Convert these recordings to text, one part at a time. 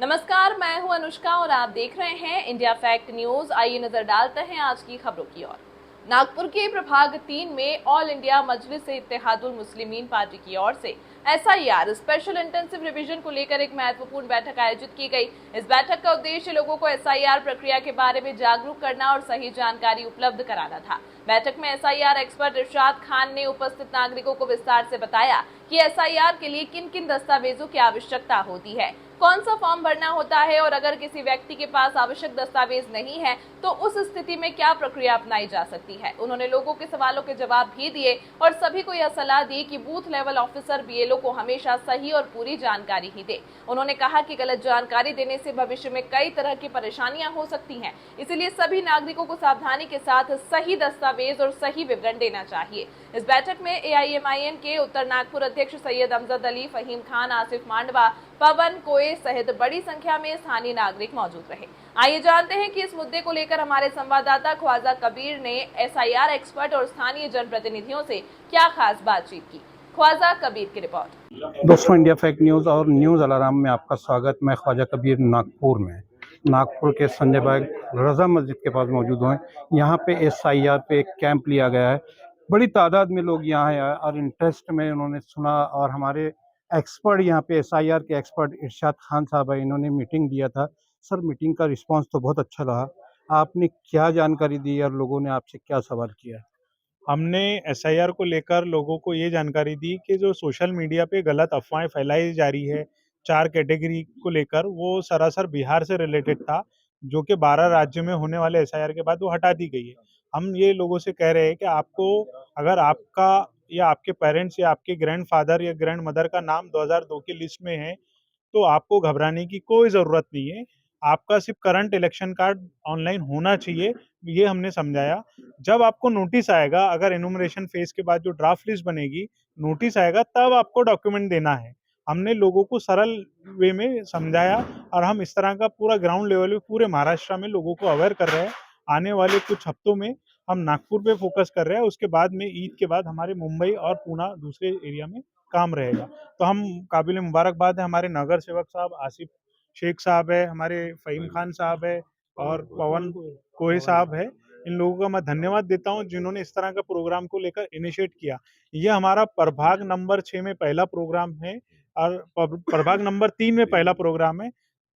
नमस्कार, मैं हूं अनुष्का और आप देख रहे हैं इंडिया फैक्ट न्यूज। आइए नजर डालते हैं आज की खबरों की ओर। नागपुर के प्रभाग 3 में ऑल इंडिया मजलिस इत्तेहादुल मुस्लिमीन पार्टी की ओर से एसआईआर स्पेशल इंटेंसिव रिवीजन को लेकर एक महत्वपूर्ण बैठक आयोजित की गई। इस बैठक का उद्देश्य लोगों को एसआईआर प्रक्रिया के बारे में जागरूक करना और सही जानकारी उपलब्ध कराना था। बैठक में एसआईआर एक्सपर्ट इरशाद खान ने उपस्थित नागरिकों को विस्तार से बताया कि एसआईआर के लिए किन किन दस्तावेजों की आवश्यकता होती है, कौन सा फॉर्म भरना होता है और अगर किसी व्यक्ति के पास आवश्यक दस्तावेज नहीं है तो उस स्थिति में क्या प्रक्रिया अपनाई जा सकती है। उन्होंने लोगों के सवालों के जवाब भी दिए और सभी को यह सलाह दी कि बूथ लेवल ऑफिसर बीएलओ को हमेशा सही और पूरी जानकारी ही दे। उन्होंने कहा कि गलत जानकारी देने से भविष्य में कई तरह की परेशानियां हो सकती हैं, इसलिए सभी नागरिकों को सावधानी के साथ सही दस्तावेज और सही विवरण देना चाहिए। इस बैठक में एआईएमआईएम के उत्तर नागपुर अध्यक्ष सैयद अमजद अली, फहीम खान, आसिफ मांडवा, पवन कोए सहित बड़ी संख्या में स्थानीय नागरिक मौजूद रहे। आइए जानते हैं कि इस मुद्दे को लेकर हमारे संवाददाता ख्वाजा कबीर ने एसआईआर एक्सपर्ट और स्थानीय जनप्रतिनिधियों से क्या खास बातचीत की। ख्वाजा कबीर की रिपोर्ट। दोस्तों, इंडिया फैक्ट न्यूज़ और न्यूज़ अलाराम में आपका स्वागत। मैं ख्वाजा कबीर नागपुर में, नागपुर के संजय बाग रजा मस्जिद के पास मौजूद हूँ। यहाँ पे एसआईआर पे एक कैंप लिया गया है। बड़ी तादाद में लोग यहाँ आए और इंटरेस्ट में उन्होंने सुना और हमारे एक्सपर्ट यहाँ पे एसआईआर के एक्सपर्ट इरशाद खान साहब है, इन्होंने मीटिंग दिया था। सर, मीटिंग का रिस्पांस तो बहुत अच्छा रहा। आपने क्या जानकारी दी और लोगों ने आपसे क्या सवाल किया? हमने एसआईआर को लेकर लोगों को ये जानकारी दी कि जो सोशल मीडिया पे गलत अफवाहें फैलाई जा रही है 4 कैटेगरी को लेकर, वो सरासर बिहार से रिलेटेड था, जो कि 12 राज्यों में होने वाले एसआईआर के बाद वो हटा दी गई है। हम ये लोगों से कह रहे हैं कि आपको, अगर आपका या आपके पेरेंट्स या आपके ग्रैंडफादर या ग्रैंडमदर का नाम 2002 की लिस्ट में है, तो आपको घबराने की कोई ज़रूरत नहीं है। आपका सिर्फ करंट इलेक्शन कार्ड ऑनलाइन होना चाहिए, ये हमने समझाया। जब आपको नोटिस आएगा, अगर एनुमरेशन फेज़ के बाद जो ड्राफ्ट लिस्ट बनेगी, नोटिस आएगा, तब आपको डॉक्यूमेंट देना है। हमने लोगों को सरल वे में समझाया और हम इस तरह का पूरा ग्राउंड लेवल पे पूरे महाराष्ट्र में लोगों को अवेयर कर रहे हैं। आने वाले कुछ हफ्तों में हम नागपुर पे फ़ोकस कर रहे हैं, उसके बाद में ईद के बाद हमारे मुंबई और पूना दूसरे एरिया में काम रहेगा। तो हम काबिल मुबारकबाद है, हमारे नगर सेवक साहब आसिफ शेख साहब है, हमारे फ़हीम खान साहब है और पवन कोहे साहब है। इन लोगों का मैं धन्यवाद देता हूँ जिन्होंने इस तरह का प्रोग्राम को लेकर इनिशिएट किया। ये हमारा प्रभाग नंबर 6 में पहला प्रोग्राम है और प्रभाग नंबर 3 में पहला प्रोग्राम है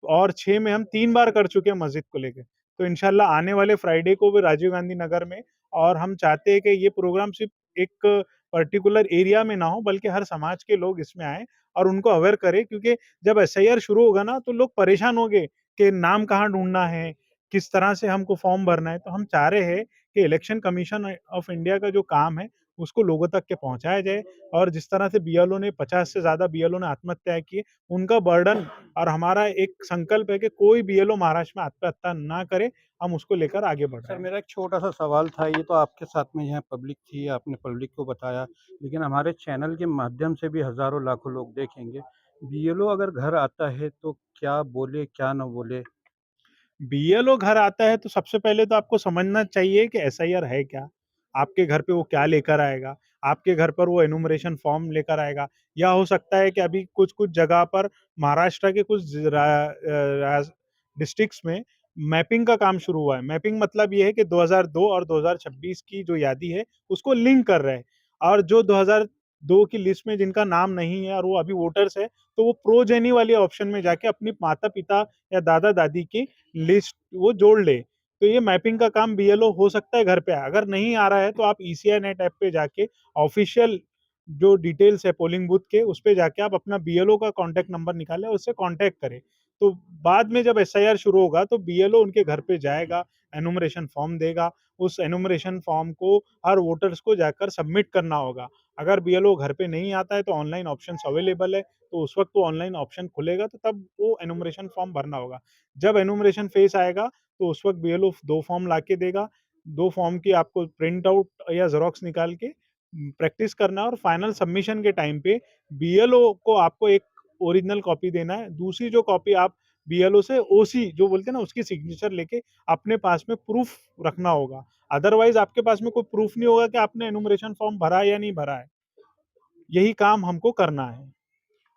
और 6 में हम 3 बार कर चुके हैं मस्जिद को लेके। तो इंशाल्लाह आने वाले फ्राइडे को भी राजीव गांधी नगर में, और हम चाहते हैं कि ये प्रोग्राम सिर्फ़ एक पर्टिकुलर एरिया में ना हो, बल्कि हर समाज के लोग इसमें आएँ और उनको अवेयर करें, क्योंकि जब एसआईआर शुरू होगा ना, तो लोग परेशान होंगे कि नाम कहाँ ढूँढना है, किस तरह से हमको फॉर्म भरना है। तो हम चाह रहे हैं कि इलेक्शन कमीशन ऑफ इंडिया का जो काम है, उसको लोगों तक के पहुँचाया जाए और जिस तरह से बीएलओ ने 50 से ज़्यादा बीएलओ ने आत्महत्या की, उनका बर्डन और हमारा एक संकल्प है कि कोई बीएलओ महाराष्ट्र में आत्महत्या ना करे, हम उसको लेकर आगे बढ़ रहे सर, हैं। मेरा एक छोटा-सा सवाल था। ये तो आपके साथ में यहाँ पब्लिक थी, आपने पब्लिक को बताया, लेकिन हमारे चैनल के माध्यम से भी हज़ारों लाखों लोग देखेंगे। बीएलओ अगर घर आता है तो क्या बोले, क्या ना बोले? बीएलओ घर आता है तो सबसे पहले तो आपको समझना चाहिए कि एसआईआर है क्या? आपके घर पे वो क्या लेकर आएगा? आपके घर पर वो एनुमरेशन फॉर्म लेकर आएगा, या हो सकता है कि अभी कुछ-कुछ जगह पर महाराष्ट्र के कुछ डिस्ट्रिक्ट्स में मैपिंग का काम शुरू हुआ है। मैपिंग मतलब ये है कि 2002 और 2026 की जो यादी है, उसको लिंक कर रहे हैं, और जो 2002 की लिस्ट में जिनका नाम नहीं है और वो अभी वोटर्स है, तो वो प्रोजेनी वाले ऑप्शन में जाके अपनी माता-पिता या दादा-दादी की लिस्ट वो जोड़ ले। तो ये मैपिंग का काम बीएलओ हो सकता है घर पे आए। अगर नहीं आ रहा है तो आप ईसीआई नेट ऐप पे जाके ऑफिशियल जो डिटेल्स है पोलिंग बूथ के, उस पे जाके आप अपना बीएलओ का कॉन्टैक्ट नंबर निकालें, उससे कॉन्टैक्ट करें। तो बाद में जब एसआईआर शुरू होगा तो बीएलओ उनके घर पे जाएगा, एनुमरेशन फॉर्म देगा, उस एनुमरेशन फॉर्म को हर वोटर्स को जाकर सबमिट करना होगा। अगर बीएलओ घर पे नहीं आता है तो ऑनलाइन ऑप्शंस अवेलेबल है, तो उस वक़्त वो ऑनलाइन ऑप्शन खुलेगा, तो तब वो एनुमरेशन फॉर्म भरना होगा। जब एनुमरेशन फेज़ आएगा, तो उस वक़्त बीएलओ 2 फॉर्म लाके देगा। 2 फॉर्म की आपको प्रिंट आउट या ज़ेरॉक्स निकाल के प्रैक्टिस करना है और फाइनल सबमिशन के टाइम पे बीएलओ को आपको एक ओरिजिनल कॉपी देना है। दूसरी जो कॉपी आप बीएलओ से ओसी जो बोलते हैं ना, उसकी सिग्नेचर लेके अपने पास में प्रूफ रखना होगा। अदरवाइज़ आपके पास में कोई प्रूफ नहीं होगा कि आपने एनुमरेशन फॉर्म भरा है या नहीं भरा है। यही काम हमको करना है।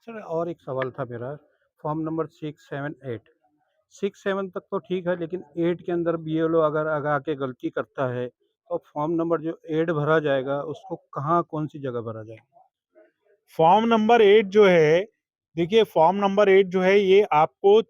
सर, और एक सवाल था मेरा। Form number 678। 6-7 तक तो ठीक है, लेकिन 8 के अंदर बीएलओ अगर आगे आके गलती करता है, तो फॉर्म नंबर जो 8 भरा जाएगा, उसको कहाँ कौन-सी जगह भरा जाएगा? फॉर्म नंबर 8 जो है, देखिए फॉर्म नंबर 8 जो है ये आपको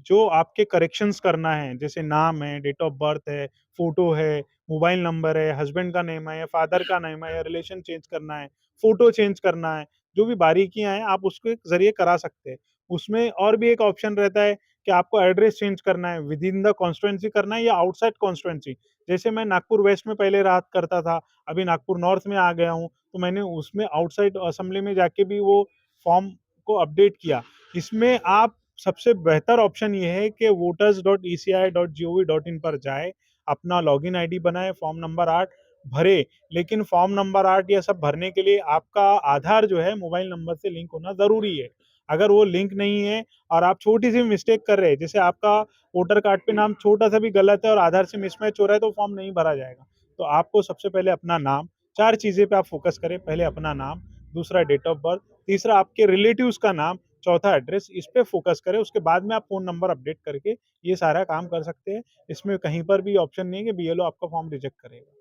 जो आपके करेक्शंस करना है, जैसे नाम है, डेट ऑफ बर्थ है, फ़ोटो है, मोबाइल नंबर है, हस्बैंड का नेम है या फादर का नेम है या रिलेशन चेंज करना है, फ़ोटो चेंज करना है, जो भी बारीकियाँ हैं आप उसके ज़रिए करा सकते हैं। उसमें और भी एक ऑप्शन रहता है कि आपको एड्रेस चेंज करना है, विदिन द कॉन्स्टिट्यूएंसी करना है या आउटसाइड कॉन्स्टिट्यूएंसी। जैसे मैं नागपुर वेस्ट में पहले रहा करता था, अभी नागपुर नॉर्थ में आ गया हूँ, तो मैंने उसमें आउटसाइड असेंबली में जाके भी वो फॉर्म को अपडेट किया। इसमें आप सबसे बेहतर ऑप्शन ये है कि voters.eci.gov.in पर जाए, अपना लॉगिन आईडी बनाए, फॉर्म नंबर 8 भरे। लेकिन फॉर्म नंबर 8 ये सब भरने के लिए आपका आधार जो है मोबाइल नंबर से लिंक होना ज़रूरी है। अगर वो लिंक नहीं है और आप छोटी-सी मिस्टेक कर रहे हैं, जैसे आपका वोटर कार्ड पे नाम छोटा-सा भी गलत है और आधार से मिसमैच हो रहा है, तो फॉर्म नहीं भरा जाएगा। तो आपको सबसे पहले अपना नाम, 4 चीज़ें पे आप फ़ोकस करें। पहले अपना नाम, दूसरा डेट ऑफ बर्थ, तीसरा आपके रिलेटिव्स का नाम, चौथा एड्रेस, इस पे फ़ोकस करें। उसके बाद में आप फ़ोन नंबर अपडेट करके ये सारा काम कर सकते हैं। इसमें कहीं पर भी ऑप्शन नहीं है कि बीएलओ आपका फॉर्म रिजेक्ट करेगा।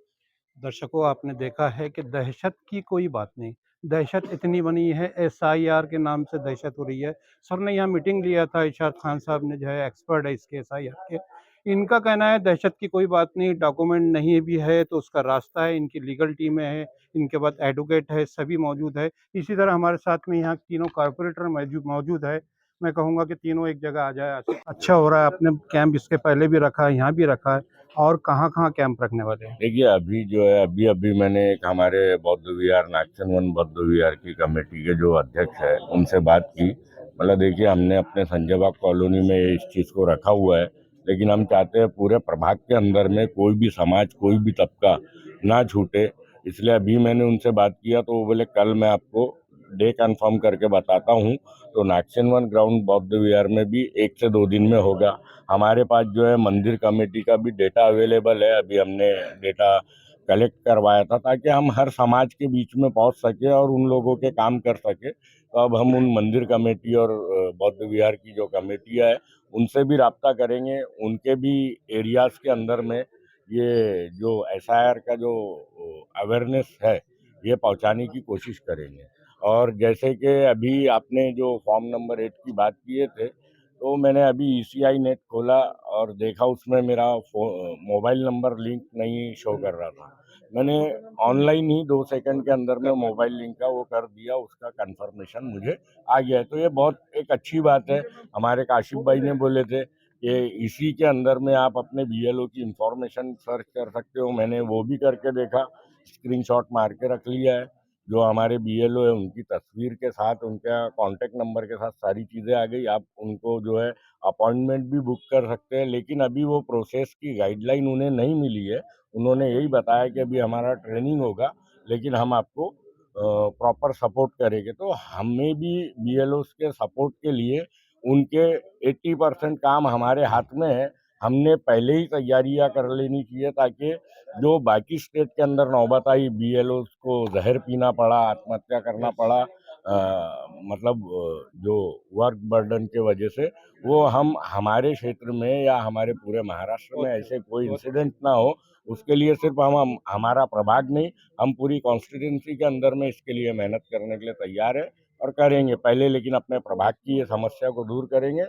दर्शकों, आपने देखा है कि दहशत की कोई बात नहीं, दहशत इतनी बनी है, एसआईआर के नाम से दहशत हो रही है। सर ने यहाँ मीटिंग लिया था, इरशाद खान साहब ने, जो है एक्सपर्ट है इसके एसआईआर के। इनका कहना है दहशत की कोई बात नहीं, डॉक्यूमेंट नहीं भी है तो उसका रास्ता है, इनकी लीगल टीमें हैं, इनके बाद एडवोकेट है, सभी मौजूद है। इसी तरह हमारे साथ में यहाँ तीनों कारपोरेटर मौजूद है। मैं कहूँगा कि तीनों एक जगह आ जाए, अच्छा हो रहा है। आपने कैंप इसके पहले भी रखा है, यहाँ भी रखा है, और कहाँ-कहाँ कैंप रखने वाले हैं? देखिए अभी जो है अभी अभी मैंने एक हमारे बौद्ध विहार नागचन वन बौद्ध विहार की कमेटी के जो अध्यक्ष है उनसे बात की। मतलब देखिए हमने अपने संजय बाग कॉलोनी में इस चीज़ को रखा हुआ है, लेकिन हम चाहते हैं पूरे प्रभाग के अंदर में कोई भी समाज कोई भी तबका ना छूटे। इसलिए अभी मैंने उनसे बात किया तो वो बोले कल मैं आपको डे कंफर्म करके बताता हूँ। तो नागचन वन ग्राउंड बौद्ध विहार में भी 1 से 2 दिन में होगा। हमारे पास जो है मंदिर कमेटी का भी डेटा अवेलेबल है। अभी हमने डेटा कलेक्ट करवाया था ताकि हम हर समाज के बीच में पहुंच सके और उन लोगों के काम कर सके। तो अब हम उन मंदिर कमेटी और बौद्ध विहार की जो कमेटियां है उनसे भी राब्ता करेंगे। उनके भी एरियाज के अंदर में ये जो एसआईआर का जो अवेयरनेस है ये पहुंचाने की कोशिश करेंगे। और जैसे कि अभी आपने जो फॉर्म नंबर 8 की बात किए थे, तो मैंने अभी ईसीआई नेट खोला और देखा उसमें मेरा मोबाइल नंबर लिंक नहीं शो कर रहा था। मैंने ऑनलाइन ही 2 सेकंड के अंदर में मोबाइल लिंक का वो कर दिया, उसका कंफर्मेशन मुझे आ गया है। तो ये बहुत एक अच्छी बात है। हमारे काशिफ भाई ने बोले थे कि इसी के अंदर में आप अपने बीएलओ की इंफॉर्मेशन सर्च कर सकते हो। मैंने वो भी करके देखा, स्क्रीनशॉट मार के रख लिया है। जो हमारे बीएलओ है उनकी तस्वीर के साथ, उनका कॉन्टैक्ट नंबर के साथ सारी चीज़ें आ गई। आप उनको जो है अपॉइंटमेंट भी बुक कर सकते हैं, लेकिन अभी वो प्रोसेस की गाइडलाइन उन्हें नहीं मिली है। उन्होंने यही बताया कि अभी हमारा ट्रेनिंग होगा, लेकिन हम आपको प्रॉपर सपोर्ट करेंगे। तो हमें भी बीएलओस के सपोर्ट के लिए उनके 80% काम हमारे हाथ में है। हमने पहले ही तैयारियां कर लेनी चाहिए ताकि जो बाकी स्टेट के अंदर नौबत आई, बीएलओ को जहर पीना पड़ा, आत्महत्या करना पड़ा, मतलब जो वर्क बर्डन के वजह से, वो हम हमारे क्षेत्र में या हमारे पूरे महाराष्ट्र में ऐसे कोई इंसिडेंट ना हो। उसके लिए सिर्फ हम हमारा प्रभाग नहीं, हम पूरी कॉन्स्टिट्यूंसी के अंदर में इसके लिए मेहनत करने के लिए तैयार है और करेंगे पहले, लेकिन अपने प्रभाग की ये समस्या को दूर करेंगे।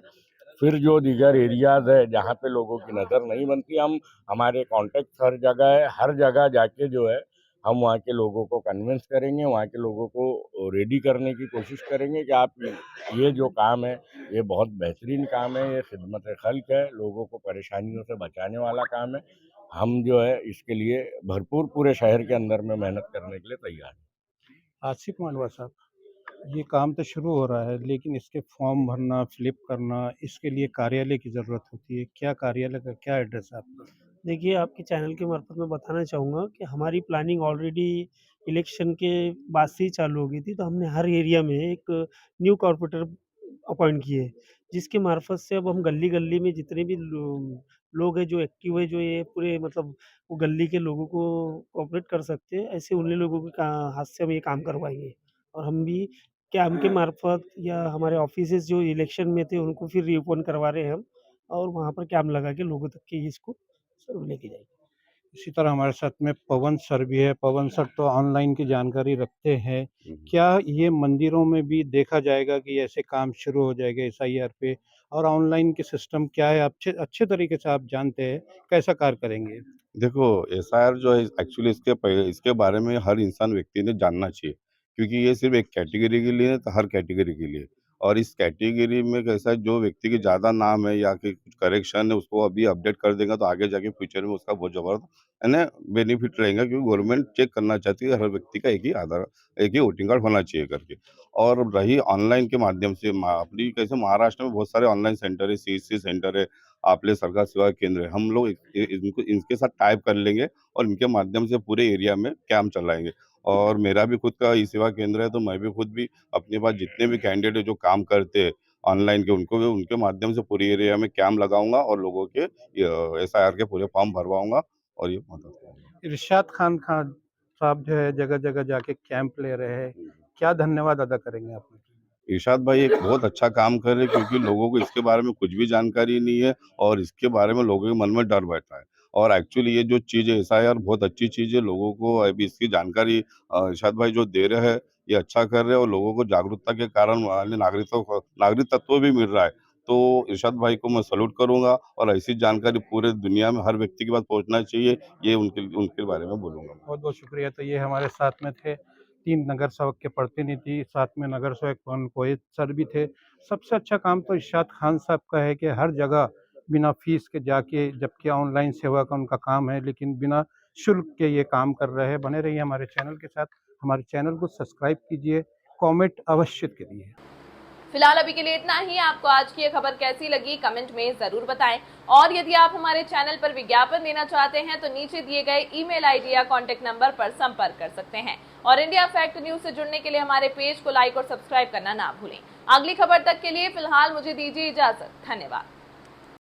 फिर जो दीगर एरियाज है जहाँ पे लोगों की नज़र नहीं बनती, हम हमारे कॉन्टेक्ट हर जगह है, हर जगह जाके जो है हम वहाँ के लोगों को कन्विंस करेंगे, वहाँ के लोगों को रेडी करने की कोशिश करेंगे कि आप ये जो काम है ये बहुत बेहतरीन काम है, ये खिदमत खल्क है, लोगों को परेशानियों से बचाने वाला काम है। हम जो है इसके लिए भरपूर पूरे शहर के अंदर में मेहनत करने के लिए तैयार हैं। आसिफ मालवा साहब, ये काम तो शुरू हो रहा है, लेकिन इसके फॉर्म भरना, फिलिप करना, इसके लिए कार्यालय की ज़रूरत होती है। क्या कार्यालय का क्या एड्रेस है आपका? देखिए, आपके चैनल के मार्फ़त मैं बताना चाहूँगा कि हमारी प्लानिंग ऑलरेडी इलेक्शन के बाद से ही चालू हो गई थी, तो हमने हर एरिया में एक न्यू कॉर्पोरेटर अपॉइंट किए, जिसके मार्फ़त से अब हम गली-गली में जितने भी लोग हैं जो एक्टिव है, जो ये पूरे मतलब वो गली के लोगों को कोऑपरेट कर सकते हैं, ऐसे उन्हीं लोगों के हाथ से हम ये काम करवाएँगे। और हम भी कैम्प के मार्फत या हमारे ऑफिसेज़ जो इलेक्शन में थे उनको फिर रीओपन करवा रहे हैं हम, और वहाँ पर कैंप लगा के लोगों तक के इसको सब लेके जाएँगे। इसी तरह हमारे साथ में पवन सर भी है। पवन सर तो ऑनलाइन की जानकारी रखते हैं। क्या ये मंदिरों में भी देखा जाएगा कि ऐसे काम शुरू हो जाएगा एसआईआर पे? और ऑनलाइन के सिस्टम क्या है? अच्छे अच्छे तरीके से आप जानते हैं, कैसा कार्य करेंगे? देखो, एसआईआर जो है एक्चुअली इसके बारे में हर इंसान व्यक्ति ने जानना चाहिए, क्योंकि ये सिर्फ़ एक कैटेगरी के लिए है, तो हर कैटेगरी के लिए। और इस कैटेगरी में कैसा है, जो व्यक्ति के ज़्यादा नाम है या कि कुछ करेक्शन है, उसको अभी अपडेट कर देगा तो आगे जाके फ्यूचर में उसका बहुत ज़बरदस्त है ना बेनिफिट रहेगा, क्योंकि गवर्नमेंट चेक करना चाहती है हर व्यक्ति का एक ही वोटिंग कार्ड होना चाहिए करके। और रही ऑनलाइन के माध्यम से अपनी कैसे महाराष्ट्र में बहुत सारे ऑनलाइन सेंटर है, सीएससी सेंटर है, आपले सरकार सेवा केंद्र है। हम लोग इनको इनके साथ टाइप कर लेंगे और इनके माध्यम से पूरे एरिया में कैंप चलाएँगे। और मेरा भी खुद का ई सेवा केंद्र है, तो मैं भी खुद भी अपने पास जितने भी कैंडिडेट जो काम करते हैं ऑनलाइन के, उनको भी उनके माध्यम से पूरे एरिया में कैंप लगाऊँगा और लोगों के एसआईआर के पूरे फॉर्म भरवाऊँगा और ये मदद करूँगा। इरशाद खान साहब जो है जगह-जगह जाके कैंप ले रहे हैं। क्या धन्यवाद अदा करेंगे आप? इरशाद भाई एक बहुत अच्छा काम कर रहे हैं, क्योंकि लोगों को इसके बारे में कुछ भी जानकारी नहीं है और इसके बारे में लोगों के मन में डर बैठा है। और एक्चुअली ये जो चीज़ है एसआईआर बहुत अच्छी चीज़ है, लोगों को अभी इसकी जानकारी इरशाद भाई जो दे रहे हैं, ये अच्छा कर रहे हैं और लोगों को जागरूकता के कारण वाले नागरिकत्व भी मिल रहा है। तो इरशाद भाई को मैं सैल्यूट करूँगा और ऐसी जानकारी पूरे दुनिया में हर व्यक्ति के पास पहुँचना चाहिए, ये उनके उनके बारे में बोलूँगा। बहुत-बहुत शुक्रिया। तो ये हमारे साथ में थे 3 नगर सेवक के प्रतिनिधि, साथ में नगर सेवक पवन कोहित सर भी थे। सबसे अच्छा काम तो इरशाद खान साहब का है कि हर जगह बिना फीस के जाके, जबकि ऑनलाइन सेवा का उनका काम है, लेकिन बिना शुल्क के ये काम कर रहे हैं। बने रहिए हमारे चैनल के साथ। हमारे चैनल को सब्सक्राइब कीजिए, कमेंट अवश्य करिए। फिलहाल अभी के लिए इतना ही। आपको आज की ये खबर कैसी लगी कमेंट में जरूर बताएं, और यदि आप हमारे चैनल पर विज्ञापन देना चाहते हैं तो नीचे दिए गए ईमेल आईडी या कॉन्टैक्ट नंबर पर संपर्क कर सकते हैं। और इंडिया फैक्ट न्यूज से जुड़ने के लिए हमारे पेज को लाइक और सब्सक्राइब करना ना भूलें। अगली खबर तक के लिए फिलहाल मुझे दीजिए इजाजत। धन्यवाद।